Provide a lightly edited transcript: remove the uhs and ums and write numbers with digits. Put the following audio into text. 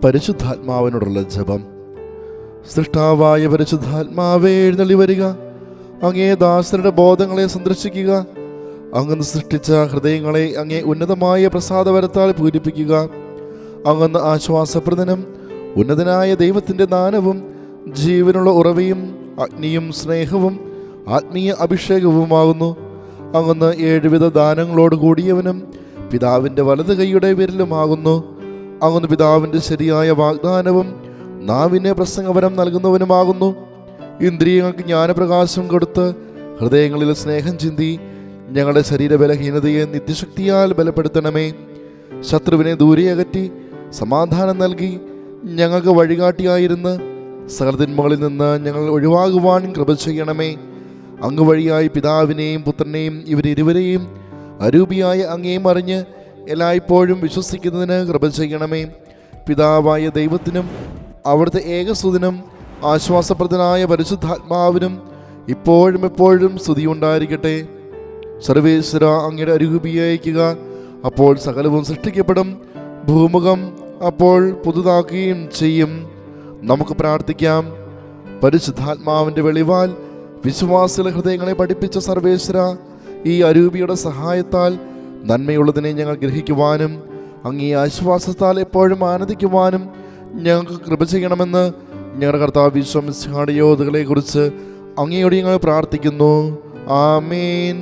പരിശുദ്ധാത്മാവിനോടുള്ള ജപം. സൃഷ്ടാവായ പരിശുദ്ധാത്മാവേ, എഴുന്നള്ളി വരിക. അങ്ങേ ദാസരുടെ ബോധങ്ങളെ സന്ദർശിക്കുക. അങ്ങ് സൃഷ്ടിച്ച ഹൃദയങ്ങളെ അങ്ങേ ഉന്നതമായ പ്രസാദവരത്താൽ പൂരിപ്പിക്കുക. അങ്ങ് ആശ്വാസപ്രദനും ഉന്നതനായ ദൈവത്തിൻ്റെ ദാനവും ജീവനുള്ള ഉറവയും അഗ്നിയും സ്നേഹവും ആത്മീയ അഭിഷേകവുമാകുന്നു. അങ്ങ് 7 വിധ ദാനങ്ങളോട് കൂടിയവനും പിതാവിൻ്റെ വലത് കൈയുടെ വിരലുമാകുന്നു. അങ്ങ് പിതാവിൻ്റെ ശരിയായ വാഗ്ദാനവും നാവിനെ പ്രസംഗവരം നൽകുന്നവനുമാകുന്നു. ഇന്ദ്രിയങ്ങൾക്ക് ജ്ഞാനപ്രകാശം കൊടുത്ത് ഹൃദയങ്ങളിൽ സ്നേഹം ചിന്തി ഞങ്ങളുടെ ശരീരബലഹീനതയെ നിത്യശക്തിയാൽ ബലപ്പെടുത്തണമേ. ശത്രുവിനെ ദൂരെ അകറ്റി സമാധാനം നൽകി ഞങ്ങൾക്ക് വഴികാട്ടിയായിരുന്ന് സകലതിന്മകളിൽ നിന്ന് ഞങ്ങൾ ഒഴിവാകുവാൻ കൃപ ചെയ്യണമേ. അങ്ങ് വഴിയായി പിതാവിനെയും പുത്രനെയും ഇവരിരുവരെയും അരൂപിയായ അങ്ങേയും അറിഞ്ഞ് എല്ലായ്പ്പോഴും വിശ്വസിക്കുന്നതിന് കൃപ ചെയ്യണമേ. പിതാവായ ദൈവത്തിനും അവിടുത്തെ ഏകസുതനും ആശ്വാസപ്രദനായ പരിശുദ്ധാത്മാവിനും ഇപ്പോഴും എപ്പോഴും സ്തുതിയുണ്ടായിരിക്കട്ടെ. സർവേശ്വര, അങ്ങയുടെ അരൂപിയയക്കുക. അപ്പോൾ സകലവും സൃഷ്ടിക്കപ്പെടും. ഭൂമുഖം അപ്പോൾ പുതുതാക്കുകയും ചെയ്യും. നമുക്ക് പ്രാർത്ഥിക്കാം. പരിശുദ്ധാത്മാവിൻ്റെ വെളിവാൽ വിശ്വാസികളുടെ ഹൃദയങ്ങളെ പഠിപ്പിച്ച സർവേശ്വര, ഈ അരൂപിയുടെ സഹായത്താൽ നന്മയുള്ളതിനെ ഞങ്ങൾ ഗ്രഹിക്കുവാനും അങ്ങേ ആശ്വാസത്താൽ എപ്പോഴും ആനന്ദിക്കുവാനും ഞങ്ങൾക്ക് കൃപ ചെയ്യണമെന്ന് ഞങ്ങളുടെ കർത്താവ് ഈശോ മിശിഹായുടെ യോധകളെ കുറിച്ച് അങ്ങയോട് ഞങ്ങൾ പ്രാർത്ഥിക്കുന്നു. ആമേൻ.